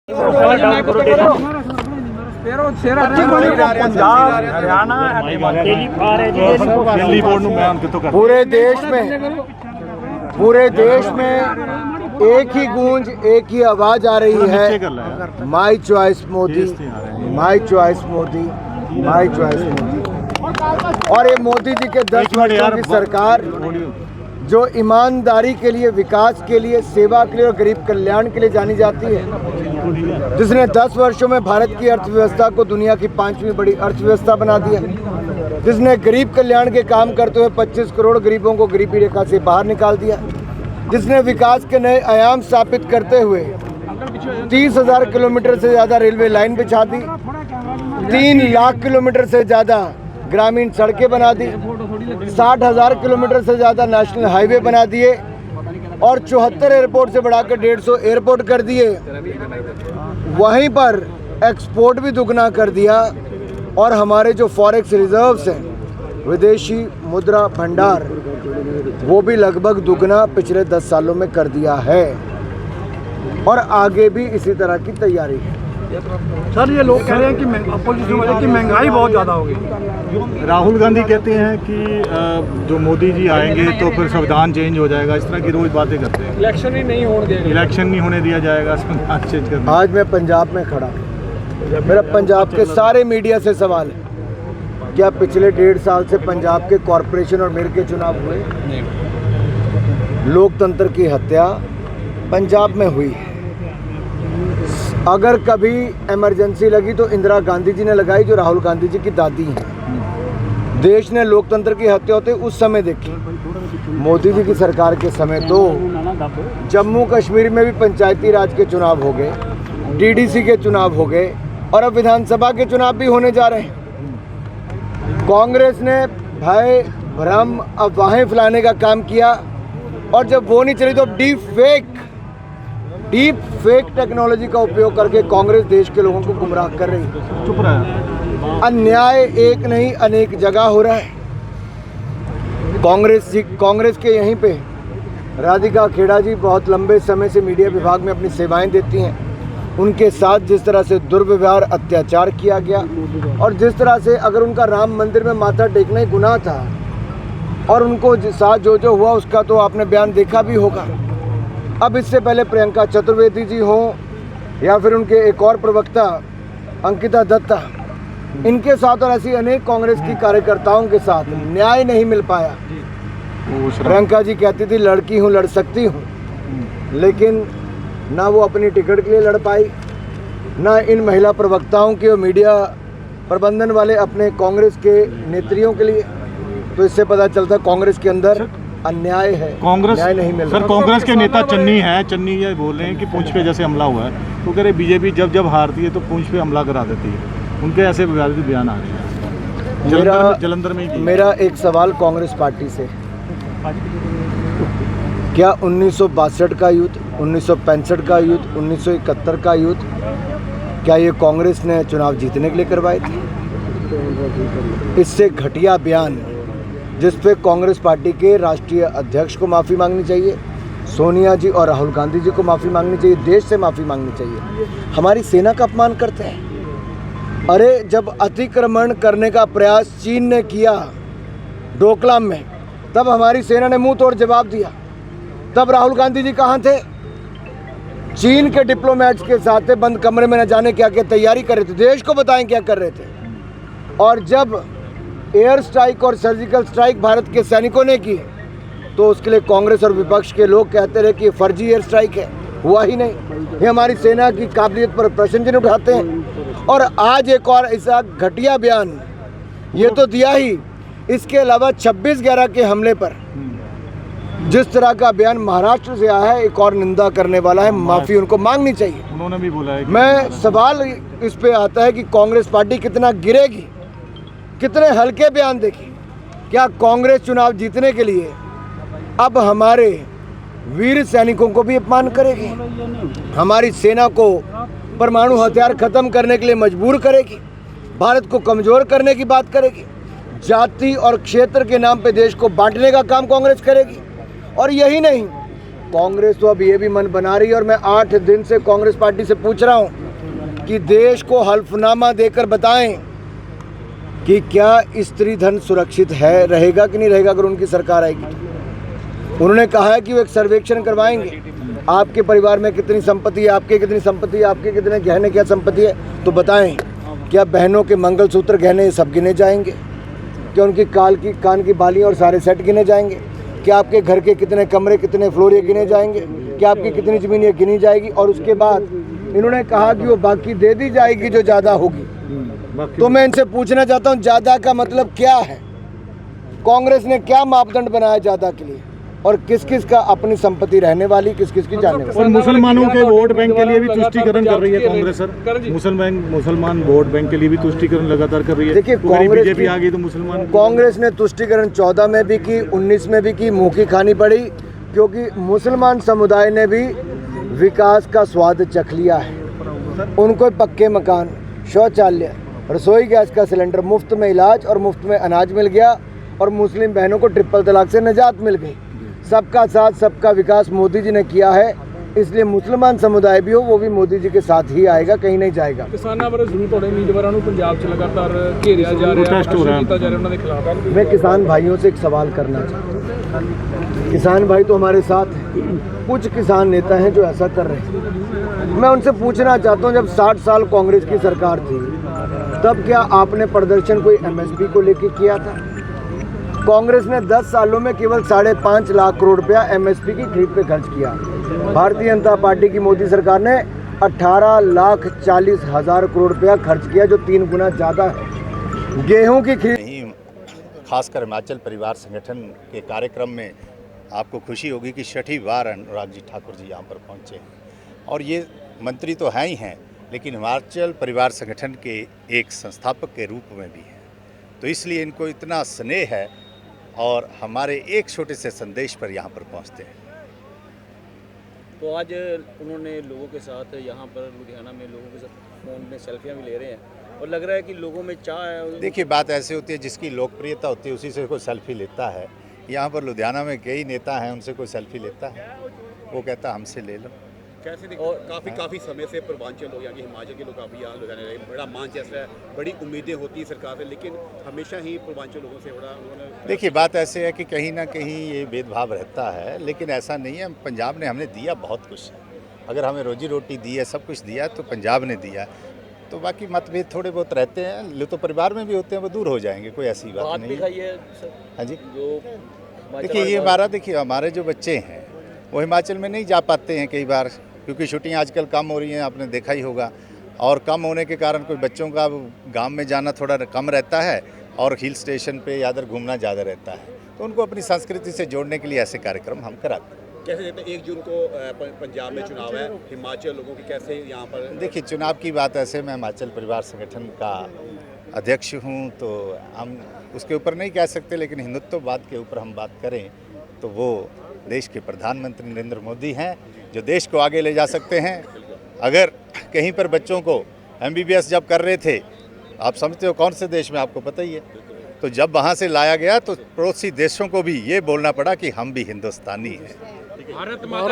पूरे देश में एक ही गूंज, एक ही आवाज आ रही है, my choice Modi, my choice Modi, my choice Modi. और ये मोदी जी के 10 वर्षों की सरकार जो ईमानदारी के लिए, विकास के लिए, सेवा के लिए और गरीब कल्याण के लिए जानी जाती है, जिसने 10 वर्षों में भारत की अर्थव्यवस्था को दुनिया की 5वीं बड़ी अर्थव्यवस्था बना दिया, जिसने गरीब कल्याण के काम करते हुए 25 करोड़ गरीबों को गरीबी रेखा से बाहर निकाल दिया, जिसने विकास के नए आयाम स्थापित करते हुए 30,000 किलोमीटर से ज़्यादा रेलवे लाइन बिछा दी, 3 लाख किलोमीटर से ज़्यादा ग्रामीण सड़कें बना दी, 60,000 किलोमीटर से ज़्यादा नेशनल हाईवे बना दिए और 74 एयरपोर्ट से बढ़ाकर 150 एयरपोर्ट कर दिए। वहीं पर एक्सपोर्ट भी दुगना कर दिया और हमारे जो फॉरेक्स रिजर्व्स हैं, विदेशी मुद्रा भंडार, वो भी लगभग दुगना पिछले 10 सालों में कर दिया है और आगे भी इसी तरह की तैयारी है। सर, ये लोग कह रहे हैं कि अपोजिशन वाले की महंगाई बहुत ज़्यादा होगी। राहुल गांधी कहते हैं कि जो मोदी जी आएंगे तो फिर संविधान चेंज हो जाएगा, इस तरह की रोज बातें करते हैं। इलेक्शन ही नहीं होने दिया, इलेक्शन नहीं होने दिया जाएगा, संविधान चेंज करना। आज मैं पंजाब में खड़ा, मेरा पंजाब के सारे मीडिया से सवाल है, क्या पिछले 1.5 साल से पंजाब के कॉरपोरेशन और मेयर के चुनाव हुए? लोकतंत्र की हत्या पंजाब में हुई है। अगर कभी इमरजेंसी लगी तो इंदिरा गांधी जी ने लगाई, जो राहुल गांधी जी की दादी हैं। देश ने लोकतंत्र की हत्या होते उस समय देखी। मोदी जी की सरकार के समय तो जम्मू कश्मीर में भी पंचायती राज के चुनाव हो गए, डीडीसी के चुनाव हो गए और अब विधानसभा के चुनाव भी होने जा रहे हैं। कांग्रेस ने भय, भ्रम, अफवाहें फैलाने का काम किया और जब वो नहीं चली तो अब डीप फेक टेक्नोलॉजी का उपयोग करके कांग्रेस देश के लोगों को गुमराह कर रही है। चुप रहा। अन्याय एक नहीं अनेक जगह हो रहा है। कांग्रेस के यहीं पे राधिका खेड़ा जी बहुत लंबे समय से मीडिया विभाग में अपनी सेवाएं देती हैं। उनके साथ जिस तरह से दुर्व्यवहार, अत्याचार किया गया और जिस तरह से अगर उनका राम मंदिर में माथा टेकना ही गुनाह था और उनको साथ जो हुआ उसका तो आपने बयान देखा भी होगा। अब इससे पहले प्रियंका चतुर्वेदी जी हों या फिर उनके एक और प्रवक्ता अंकिता दत्ता, इनके साथ और ऐसी अनेक कांग्रेस की कार्यकर्ताओं के साथ न्याय नहीं मिल पाया। प्रियंका जी कहती थी लड़की हूँ, लड़ सकती हूँ, लेकिन ना वो अपनी टिकट के लिए लड़ पाई, ना इन महिला प्रवक्ताओं के और मीडिया प्रबंधन वाले अपने कांग्रेस के नेत्रियों के लिए। तो इससे पता चलता कांग्रेस के अंदर अन्याय है, कांग्रेस न्याय नहीं मिल रहा। सर, कांग्रेस के नेता चन्नी ये बोल रहे हैं कि पुंछ पे जैसे हमला हुआ है, तो कह रहे बीजेपी जब हारती है तो पुंछ पे हमला करा देती है। उनके ऐसे विवादित बयान आ रहे हैं। जलंधर में मेरा एक सवाल कांग्रेस पार्टी से, क्या 1962 का युद्ध, 1965 का युद्ध, 1971 का युद्ध, क्या ये कांग्रेस ने चुनाव जीतने के लिए करवाए थे? इससे घटिया बयान जिस पे कांग्रेस पार्टी के राष्ट्रीय अध्यक्ष को माफ़ी मांगनी चाहिए, सोनिया जी और राहुल गांधी जी को माफ़ी मांगनी चाहिए, देश से माफ़ी मांगनी चाहिए। हमारी सेना का अपमान करते हैं। अरे जब अतिक्रमण करने का प्रयास चीन ने किया डोकलाम में, तब हमारी सेना ने मुंह तोड़ जवाब दिया। तब राहुल गांधी जी कहाँ थे? चीन के डिप्लोमेट्स के साथ थे, बंद कमरे में न जाने क्या क्या तैयारी कर रहे थे, देश को बताएं क्या कर रहे थे। और जब एयर स्ट्राइक और सर्जिकल स्ट्राइक भारत के सैनिकों ने की तो उसके लिए कांग्रेस और विपक्ष के लोग कहते रहे कि फर्जी एयर स्ट्राइक है, हुआ ही नहीं। ये हमारी सेना की काबिलियत पर प्रश्न चिन्ह उठाते हैं। और आज एक और ऐसा घटिया बयान ये तो दिया ही, इसके अलावा 26/11 के हमले पर जिस तरह का बयान महाराष्ट्र से आया है, एक और निंदा करने वाला है। माफ़ी उनको मांगनी चाहिए। उन्होंने भी बोला है। मैं सवाल इस पे आता है कि कांग्रेस पार्टी कितना गिरेगी, कितने हल्के बयान देगी। क्या कांग्रेस चुनाव जीतने के लिए अब हमारे वीर सैनिकों को भी अपमान करेगी, हमारी सेना को परमाणु हथियार खत्म करने के लिए मजबूर करेगी, भारत को कमजोर करने की बात करेगी, जाति और क्षेत्र के नाम पे देश को बांटने का काम कांग्रेस करेगी? और यही नहीं, कांग्रेस तो अब ये भी मन बना रही है, और मैं 8 दिन से कांग्रेस पार्टी से पूछ रहा हूं कि देश को हल्फनामा देकर बताएं कि क्या स्त्री धन सुरक्षित है, रहेगा कि नहीं रहेगा अगर उनकी सरकार आएगी तो। उन्होंने कहा है कि वो एक सर्वेक्षण करवाएंगे, आपके परिवार में कितनी संपत्ति है, आपके कितनी संपत्ति है, आपके कितने गहने क्या संपत्ति है, तो बताएं। क्या बहनों के मंगलसूत्र गहने सब गिने जाएंगे? क्या उनकी कान की बालियाँ और सारे सेट गिने जाएंगे? क्या आपके घर के कितने कमरे, कितने फ्लोर ये गिने जाएंगे? क्या आपकी कितनी ज़मीन ये गिनी जाएगी? और उसके बाद इन्होंने कहा कि वो बाकी दे दी जाएगी जो ज़्यादा होगी। तो मैं इनसे पूछना चाहता हूँ, ज़्यादा का मतलब क्या है? कांग्रेस ने क्या मापदंड बनाया ज़्यादा के लिए, और किस किस का अपनी संपत्ति रहने वाली, किस किस की जाने वाली? और मुसलमानों के वोट बैंक के लिए भी तुष्टीकरण कर रही है कांग्रेस सर। मुसलमान वोट बैंक के लिए भी तुष्टीकरण लगातार कर रही है। देखिए, कांग्रेस बीजेपी आ गई तो मुसलमान, कांग्रेस ने तुष्टीकरण 14 में भी की, 19 में भी की, मुंह की खानी पड़ी, क्योंकि मुसलमान समुदाय ने भी विकास का स्वाद चख लिया है। उनको पक्के मकान, शौचालय, रसोई गैस का सिलेंडर, मुफ्त में इलाज और मुफ्त में अनाज मिल गया, और मुस्लिम बहनों को ट्रिपल तलाक से निजात मिल गई। सबका साथ सबका विकास मोदी जी ने किया है, इसलिए मुसलमान समुदाय भी हो वो भी मोदी जी के साथ ही आएगा, कहीं नहीं जाएगा। किसानां बारे ਜ਼ਰੂਰ ਤੁਹਾਡੇ ਉਮੀਦਵਾਰਾਂ ਨੂੰ ਪੰਜਾਬ 'ਚ ਲਗਾਤਾਰ ਘੇਰਿਆ ਜਾ ਰਿਹਾ ਹੈ, ਕੀਤਾ ਜਾ ਰਿਹਾ ਉਹਨਾਂ ਦੇ ਖਿਲਾਫ। मैं किसान भाइयों से एक सवाल करना चाहता हूँ। किसान भाई तो हमारे साथ हैं, कुछ किसान नेता हैं जो ऐसा कर रहे हैं। मैं उनसे पूछना चाहता हूँ, जब 60 साल कांग्रेस की सरकार थी तब क्या आपने प्रदर्शन कोई MSP को लेके किया था? कांग्रेस ने 10 सालों में केवल 5.5 लाख करोड़ रुपया MSP की खरीद पे खर्च किया। भारतीय जनता पार्टी की मोदी सरकार ने 18,40,000 करोड़ रुपया खर्च किया, जो 3 गुना ज़्यादा है। गेहूं की खरीद नहीं, खासकर हिमाचल परिवार संगठन के कार्यक्रम में आपको खुशी होगी कि 6ठी बार अनुराग जी ठाकुर जी यहाँ पर पहुँचे, और ये मंत्री तो हैं ही हैं, लेकिन हिमाचल परिवार संगठन के एक संस्थापक के रूप में भी हैं। तो इसलिए इनको इतना स्नेह है और हमारे एक छोटे से संदेश पर यहाँ पर पहुँचते हैं। तो आज उन्होंने लोगों के साथ यहाँ पर लुधियाना में लोगों के साथ फ़ोन में सेल्फियाँ भी ले रहे हैं, और लग रहा है कि लोगों में चाह है। देखिए, बात ऐसी होती है, जिसकी लोकप्रियता होती है उसी से कोई सेल्फी लेता है। यहाँ पर लुधियाना में कई नेता हैं, उनसे कोई सेल्फी लेता है, वो कहता है हमसे ले लो। कैसे देखो, काफ़ी समय से पूर्वांचल लोग यानी हिमाचल के लोग काफ़ी यहाँ लुधियाना रहे, बड़ा मान जैसा है, बड़ी उम्मीदें होती हैं सरकार से, लेकिन हमेशा ही पूर्वांचल लोगों से बड़ा उन्होंने। देखिए, बात ऐसे है कि कहीं ना कहीं ये भेदभाव रहता है, लेकिन ऐसा नहीं है। पंजाब ने हमने दिया बहुत कुछ, अगर हमें रोजी रोटी दी है, सब कुछ दिया तो पंजाब ने दिया। तो बाकी मतभेद थोड़े बहुत रहते हैं, तो परिवार में भी होते हैं, वो दूर हो जाएंगे, कोई ऐसी बात नहीं है। हाँ जी, देखिए ये हमारे जो बच्चे हैं वो हिमाचल में नहीं जा पाते हैं कई बार, क्योंकि छुट्टियां आजकल कम हो रही हैं, आपने देखा ही होगा, और कम होने के कारण कोई बच्चों का गांव में जाना थोड़ा कम रहता है, और हिल स्टेशन पे या इधर घूमना ज़्यादा रहता है। तो उनको अपनी संस्कृति से जोड़ने के लिए ऐसे कार्यक्रम हम कराते हैं। कैसे देखते हैं, 1 जून को पंजाब में चुनाव है, हिमाचल लोगों की कैसे यहाँ पर? देखिए, चुनाव की बात ऐसे, मैं हिमाचल परिवार संगठन का अध्यक्ष हूँ, तो हम उसके ऊपर नहीं कह सकते, लेकिन हिंदुत्ववाद के ऊपर हम बात करें तो वो देश के प्रधानमंत्री नरेंद्र मोदी हैं, जो देश को आगे ले जा सकते हैं। अगर कहीं पर बच्चों को MBBS जब कर रहे थे, आप समझते हो कौन से देश में, आपको पता ही है, तो जब वहाँ से लाया गया तो पड़ोसी देशों को भी ये बोलना पड़ा कि हम भी हिंदुस्तानी हैं। भारत माता